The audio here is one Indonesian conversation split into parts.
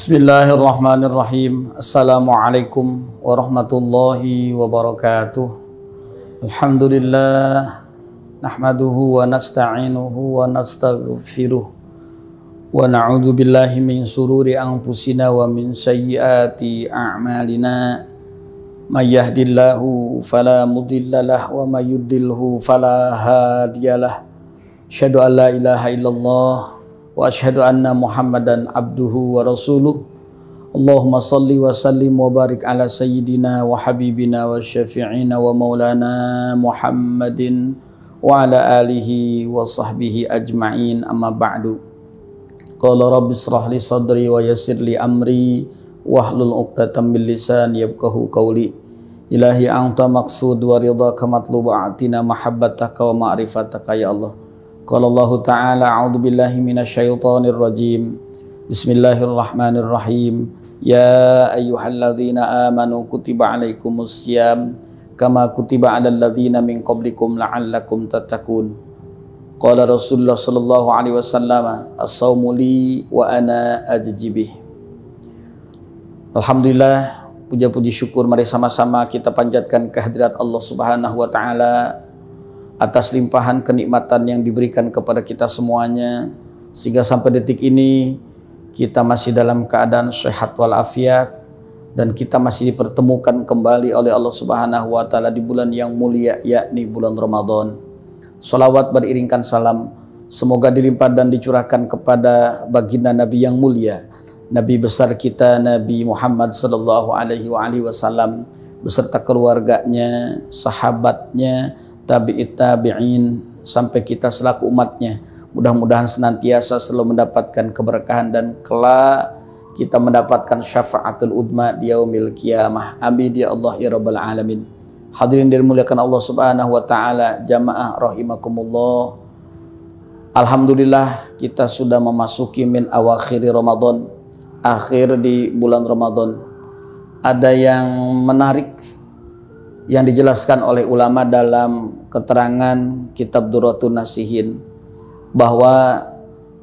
Bismillahirrahmanirrahim. Assalamualaikum warahmatullahi wabarakatuh. Alhamdulillah nahmaduhu wa nasta'inuhu wa nastaghfiruh wa na'udzu billahi min sururi anfusina wa min sayyiati a'malina. May yahdihillahu fala mudhillalah wa may yudlilhu fala hadiyalah. Asyhadu an la ilaha illallah wa asyhadu anna Muhammadan abduhu wa rasuluh. Allahumma salli wa sallim wa barik ala sayyidina wa habibina wa syafi'ina wa maulana Muhammadin wa ala alihi wa sahbihi ajma'in, amma ba'du. Qala rabbi israh li sadri wa yassir li amri wahlul 'uqdatam min lisani yafqahu qawli. Ilahi anta maqsud wa ridhaka matlubu atina mahabbataka wa ma'rifataka ya Allah. Qala Allah Ta'ala a'udzu billahi minasyaitonir rajim. Bismillahirrahmanirrahim. Ya ayyuhalladzina amanu kutiba 'alaikumus syiyam kama kutiba 'alal ladzina min qablikum la'allakum tattaqun. Qala Rasulullah sallallahu alaihi wasallam, as-shaumu li wa ana ajzi bih. Alhamdulillah, puja-puji syukur mari sama-sama kita panjatkan kehadirat Allah Subhanahu wa taala atas limpahan kenikmatan yang diberikan kepada kita semuanya, sehingga sampai detik ini kita masih dalam keadaan sehat walafiat dan kita masih dipertemukan kembali oleh Allah Subhanahu wa taala di bulan yang mulia, yakni bulan Ramadan. Salawat beriringkan salam semoga dilimpah dan dicurahkan kepada baginda Nabi yang mulia, Nabi besar kita Nabi Muhammad sallallahu alaihi wasallam beserta keluarganya, sahabatnya, tabi'it tabi'in sampai kita selaku umatnya. Mudah-mudahan senantiasa selalu mendapatkan keberkahan dan kelak kita mendapatkan syafaatul udma di yaumil qiyamah. Amin ya Allah ya rabbal alamin. Hadirin dimuliakan Allah Subhanahu wa taala, jamaah rahimakumullah. Alhamdulillah kita sudah memasuki min awakhiri Ramadan, akhir di bulan Ramadan. Ada yang menarik yang dijelaskan oleh ulama dalam keterangan kitab Durratun Nasihin, bahwa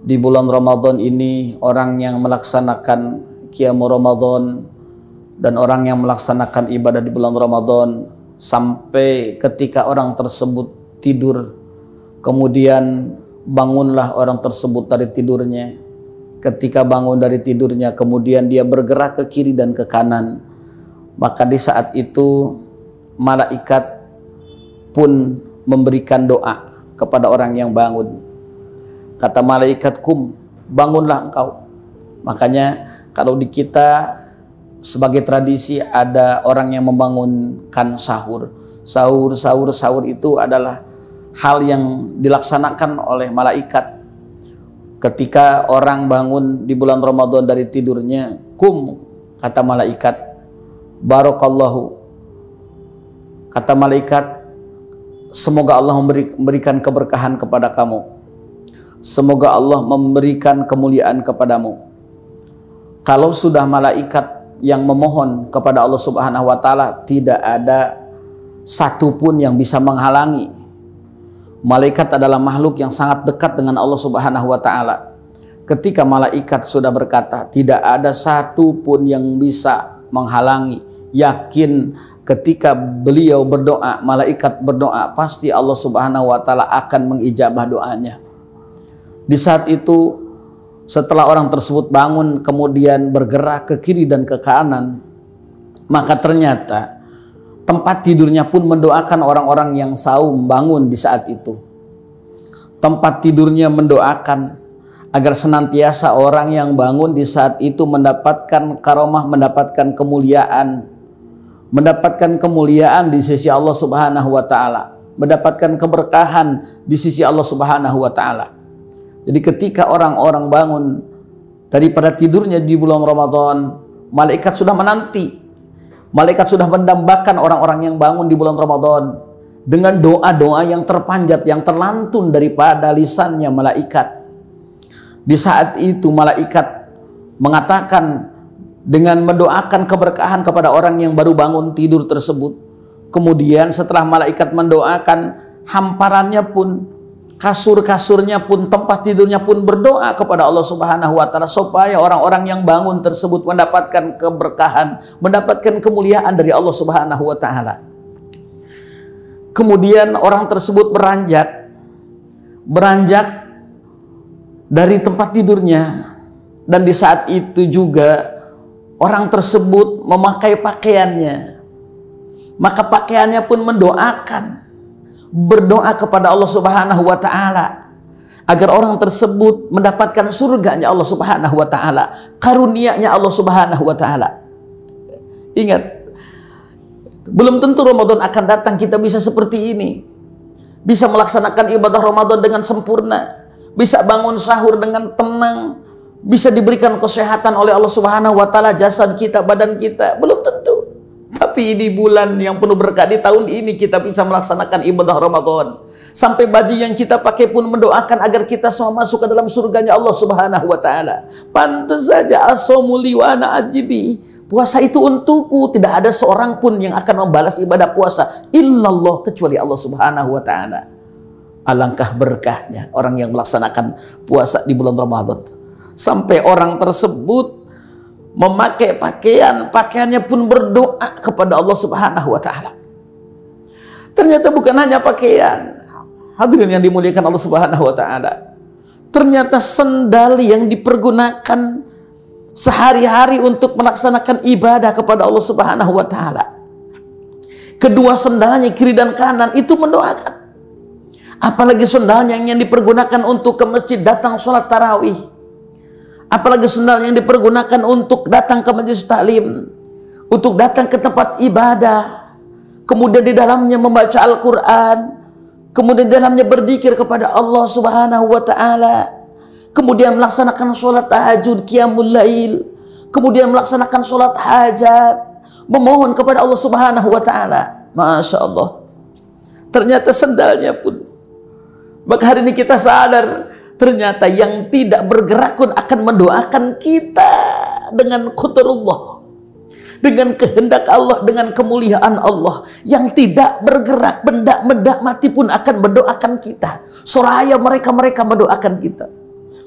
di bulan Ramadan ini orang yang melaksanakan qiyamul Ramadan dan orang yang melaksanakan ibadah di bulan Ramadan sampai ketika orang tersebut tidur, kemudian bangunlah orang tersebut dari tidurnya. Ketika bangun dari tidurnya kemudian dia bergerak ke kiri dan ke kanan, maka di saat itu malaikat pun memberikan doa kepada orang yang bangun. Kata malaikat, kum, bangunlah engkau. Makanya kalau di kita sebagai tradisi ada orang yang membangunkan sahur. Sahur itu adalah hal yang dilaksanakan oleh malaikat. Ketika orang bangun di bulan Ramadan dari tidurnya, kum, kata malaikat, barakallahu. Kata malaikat, semoga Allah memberikan keberkahan kepada kamu. Semoga Allah memberikan kemuliaan kepadamu. Kalau sudah malaikat yang memohon kepada Allah Subhanahu wa taala, tidak ada satupun yang bisa menghalangi. Malaikat adalah makhluk yang sangat dekat dengan Allah Subhanahu wa taala. Ketika malaikat sudah berkata, tidak ada satupun yang bisa menghalangi. Yakin ketika beliau berdoa, malaikat berdoa, pasti Allah Subhanahu wa taala akan mengijabah doanya. Di saat itu setelah orang tersebut bangun kemudian bergerak ke kiri dan ke kanan, maka ternyata tempat tidurnya pun mendoakan orang-orang yang saum bangun di saat itu. Tempat tidurnya mendoakan agar senantiasa orang yang bangun di saat itu mendapatkan karomah, mendapatkan kemuliaan, mendapatkan kemuliaan di sisi Allah Subhanahu wa taala, mendapatkan keberkahan di sisi Allah Subhanahu wa taala. Jadi ketika orang-orang bangun daripada tidurnya di bulan Ramadan, malaikat sudah menanti. Malaikat sudah mendambakan orang-orang yang bangun di bulan Ramadan dengan doa-doa yang terpanjat, yang terlantun daripada lisannya malaikat. Di saat itu malaikat mengatakan dengan mendoakan keberkahan kepada orang yang baru bangun tidur tersebut. Kemudian setelah malaikat mendoakan, hamparannya pun kasur-kasurnya pun, tempat tidurnya pun berdoa kepada Allah Subhanahu wa taala supaya orang-orang yang bangun tersebut mendapatkan keberkahan, mendapatkan kemuliaan dari Allah Subhanahu wa taala. Kemudian orang tersebut beranjak dari tempat tidurnya, dan di saat itu juga orang tersebut memakai pakaiannya, maka pakaiannya pun berdoa kepada Allah Subhanahu wa taala agar orang tersebut mendapatkan surganya Allah Subhanahu wa taala, karunia-Nya Allah Subhanahu wa taala. Ingat, belum tentu Ramadan akan datang kita bisa seperti ini, bisa melaksanakan ibadah Ramadan dengan sempurna, bisa bangun sahur dengan tenang, bisa diberikan kesehatan oleh Allah Subhanahu wa taala jasad kita, badan kita. Belum tentu. Tapi di bulan yang penuh berkah, di tahun ini kita bisa melaksanakan ibadah Ramadan. Sampai baju yang kita pakai pun mendoakan agar kita semua masuk ke dalam surganya Allah Subhanahu wa taala. Pantas saja as-shaumu li wa ana ajibi. Puasa itu untukku, tidak ada seorang pun yang akan membalas ibadah puasa illallah, kecuali Allah Subhanahu wa taala. Alangkah berkahnya orang yang melaksanakan puasa di bulan Ramadan. Sampai orang tersebut memakai pakaiannya pun berdoa kepada Allah Subhanahu wa taala. Ternyata bukan hanya pakaian, hadirin yang dimuliakan Allah Subhanahu wa taala. Ternyata sendal yang dipergunakan sehari-hari untuk melaksanakan ibadah kepada Allah Subhanahu wa taala, kedua sendalnya kiri dan kanan itu mendoakan. Apalagi sendalnya yang dipergunakan untuk ke masjid datang sholat tarawih, apalagi sendal yang dipergunakan untuk datang ke majelis taklim, untuk datang ke tempat ibadah, kemudian di dalamnya membaca Al-Quran, kemudian di dalamnya berzikir kepada Allah Subhanahu wa taala, kemudian melaksanakan sholat tahajud, qiyamul lail, kemudian melaksanakan sholat hajat, memohon kepada Allah Subhanahu wa taala. Masya Allah, ternyata sendalnya pun. Maka hari ini kita sadar, ternyata yang tidak bergerak pun akan mendoakan kita dengan qadarullah, dengan kehendak Allah, dengan kemuliaan Allah. Yang tidak bergerak, benda mati pun akan mendoakan kita, soraya mereka mendoakan kita.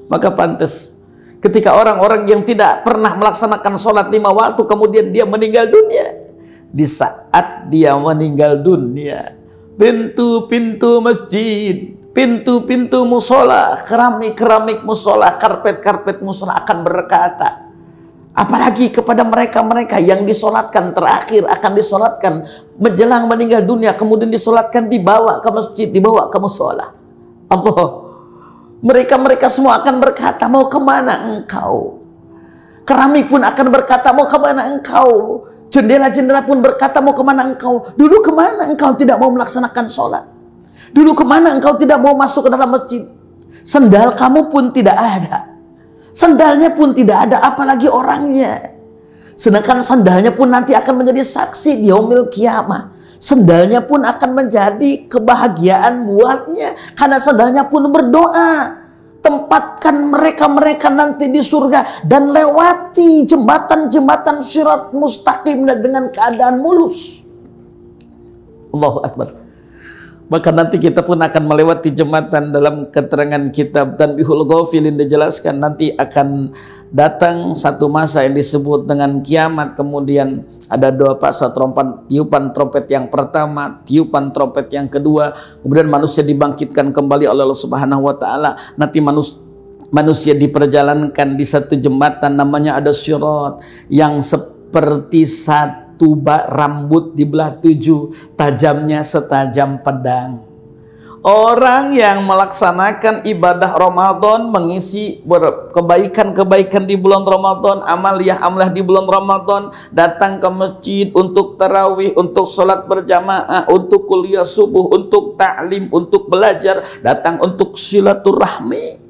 Maka pantas ketika orang-orang yang tidak pernah melaksanakan sholat 5 waktu kemudian dia meninggal dunia, di saat dia meninggal dunia, pintu-pintu masjid, pintu-pintu musola, keramik-keramik musola, karpet-karpet musola akan berkata, apalagi kepada mereka-mereka yang disolatkan terakhir, akan disolatkan menjelang meninggal dunia, kemudian disolatkan, dibawa ke masjid, dibawa ke musola. Allah, mereka semua akan berkata, mau kemana engkau? Keramik pun akan berkata, mau kemana engkau? Jendela-jendela pun berkata, mau kemana engkau? Dulu kemana engkau tidak mau melaksanakan sholat? Dulu kemana engkau tidak mau masuk ke dalam masjid? Sendal kamu pun tidak ada, sendalnya pun tidak ada, apalagi orangnya. Sedangkan sandalnya pun nanti akan menjadi saksi di yaumil kiamah. Sandalnya pun akan menjadi kebahagiaan buatnya, karena sandalnya pun berdoa, tempatkan mereka nanti di surga dan lewati jembatan-jembatan sirat mustaqim dengan keadaan mulus. Allahu Akbar. Maka nanti kita pun akan melewati jembatan. Dalam keterangan kitab Tanbihul Ghafilin dijelaskan nanti akan datang satu masa yang disebut dengan kiamat. Kemudian ada 2 fase trompet, tiupan trompet yang pertama, tiupan trompet yang kedua. Kemudian manusia dibangkitkan kembali oleh Allah Subhanahu wa taala. Nanti manusia diperjalankan di satu jembatan namanya ada sirat yang seperti satu rambut dibelah 7, tajamnya setajam pedang. Orang yang melaksanakan ibadah Ramadan, mengisi kebaikan-kebaikan di bulan Ramadan, amaliah-amaliah di bulan Ramadan, datang ke masjid untuk tarawih, untuk sholat berjamaah, untuk kuliah subuh, untuk ta'lim, untuk belajar, datang untuk silaturahmi,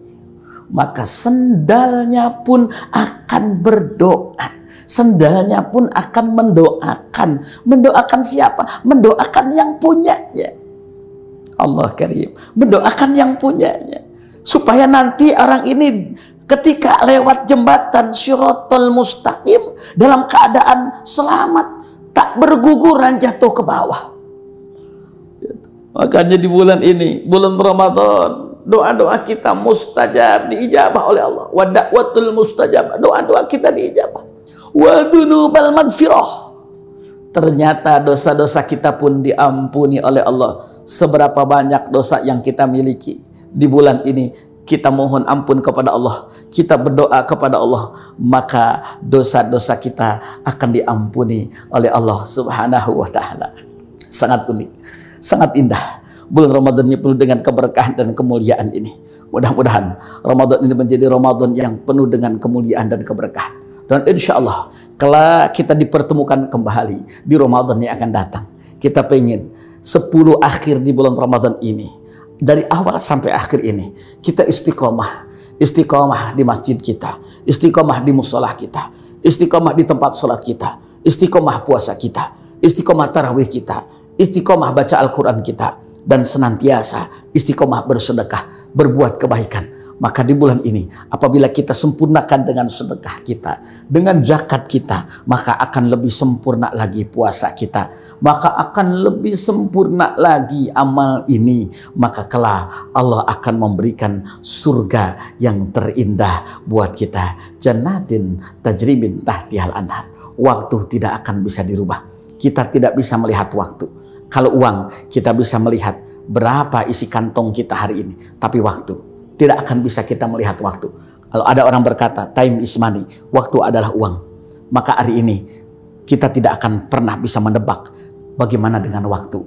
maka sendalnya pun akan berdoa. Sendalnya pun akan mendoakan siapa? Mendoakan yang punyanya. Allah Karim, mendoakan yang punyanya, supaya nanti orang ini ketika lewat jembatan Shiratal Mustaqim dalam keadaan selamat, tak berguguran jatuh ke bawah. Makanya di bulan ini, bulan Ramadan, doa-doa kita mustajab, diijabah oleh Allah. Wa da'watul mustajab, doa-doa kita diijabah. Wa dzunubal maghfirah, ternyata dosa-dosa kita pun diampuni oleh Allah. Seberapa banyak dosa yang kita miliki di bulan ini, kita mohon ampun kepada Allah, kita berdoa kepada Allah, maka dosa-dosa kita akan diampuni oleh Allah Subhanahu wa Ta'ala. Sangat unik, sangat indah. Bulan Ramadan ini penuh dengan keberkahan dan kemuliaan ini. Mudah-mudahan Ramadan ini menjadi Ramadan yang penuh dengan kemuliaan dan keberkahan. Dan insya Allah, kalau kita dipertemukan kembali di Ramadan yang akan datang, kita pengen 10 akhir di bulan Ramadan ini, dari awal sampai akhir ini, kita istiqomah. Istiqomah di masjid kita, istiqomah di musolah kita, istiqomah di tempat sholat kita, istiqomah puasa kita, istiqomah tarawih kita, istiqomah baca Al-Quran kita, dan senantiasa istiqomah bersedekah, berbuat kebaikan. Maka di bulan ini, apabila kita sempurnakan dengan sedekah kita, dengan zakat kita, maka akan lebih sempurna lagi puasa kita, maka akan lebih sempurna lagi amal ini. Maka kelak Allah akan memberikan surga yang terindah buat kita. Jannatin tajri min tahtihal anhar. Waktu tidak akan bisa dirubah. Kita tidak bisa melihat waktu. Kalau uang, kita bisa melihat berapa isi kantong kita hari ini. Tapi waktu, tidak akan bisa kita melihat waktu. Kalau ada orang berkata, time is money, waktu adalah uang. Maka hari ini, kita tidak akan pernah bisa menebak bagaimana dengan waktu.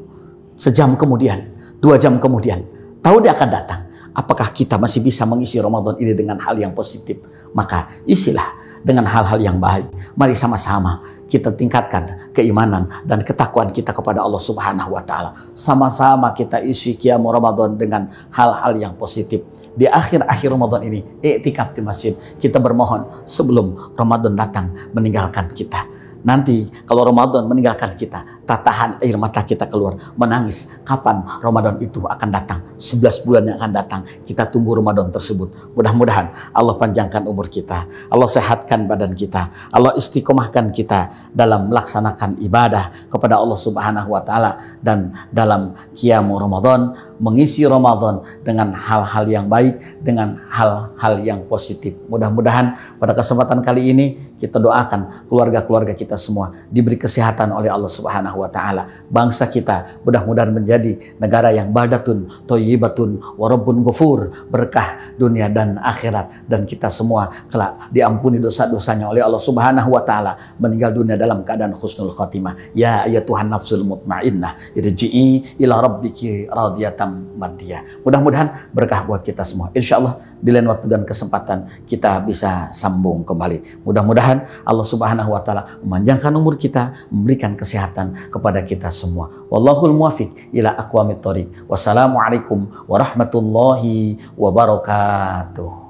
Sejam kemudian, 2 jam kemudian, tahun yang akan datang. Apakah kita masih bisa mengisi Ramadan ini dengan hal yang positif? Maka isilah dengan hal-hal yang baik. Mari sama-sama kita tingkatkan keimanan dan ketakwaan kita kepada Allah Subhanahu wa Ta'ala. Sama-sama kita isi qiyam Ramadan dengan hal-hal yang positif. Di akhir-akhir Ramadan ini, i'tikaf di masjid, kita bermohon sebelum Ramadan datang meninggalkan kita. Nanti kalau Ramadan meninggalkan kita, tatahan air mata kita keluar, menangis. Kapan Ramadan itu akan datang? 11 bulan yang akan datang. Kita tunggu Ramadan tersebut. Mudah-mudahan Allah panjangkan umur kita, Allah sehatkan badan kita, Allah istiqomahkan kita dalam melaksanakan ibadah kepada Allah Subhanahu wa Ta'ala, dan dalam qiyam Ramadan, mengisi Ramadan dengan hal-hal yang baik, dengan hal-hal yang positif. Mudah-mudahan pada kesempatan kali ini kita doakan keluarga-keluarga kita semua diberi kesehatan oleh Allah Subhanahu wa Ta'ala. Bangsa kita mudah-mudahan menjadi negara yang baldatun thayyibatun wa rabbun ghafur, berkah dunia dan akhirat, dan kita semua kelak diampuni dosa-dosanya oleh Allah Subhanahu wa Ta'ala, meninggal dunia dalam keadaan husnul khatimah. Ya ayyatuhan nafsul mutmainnah, irji'i ila rabbiki radiyatan mardiyah. Mudah-mudahan berkah buat kita semua. Insyaallah di lain waktu dan kesempatan kita bisa sambung kembali. Mudah-mudahan Allah Subhanahu wa Ta'ala memanjangkan umur kita, memberikan kesehatan kepada kita semua. Wallahul muwaffiq ila aqwamit thoriq. Wassalamualaikum warahmatullahi wabarakatuh.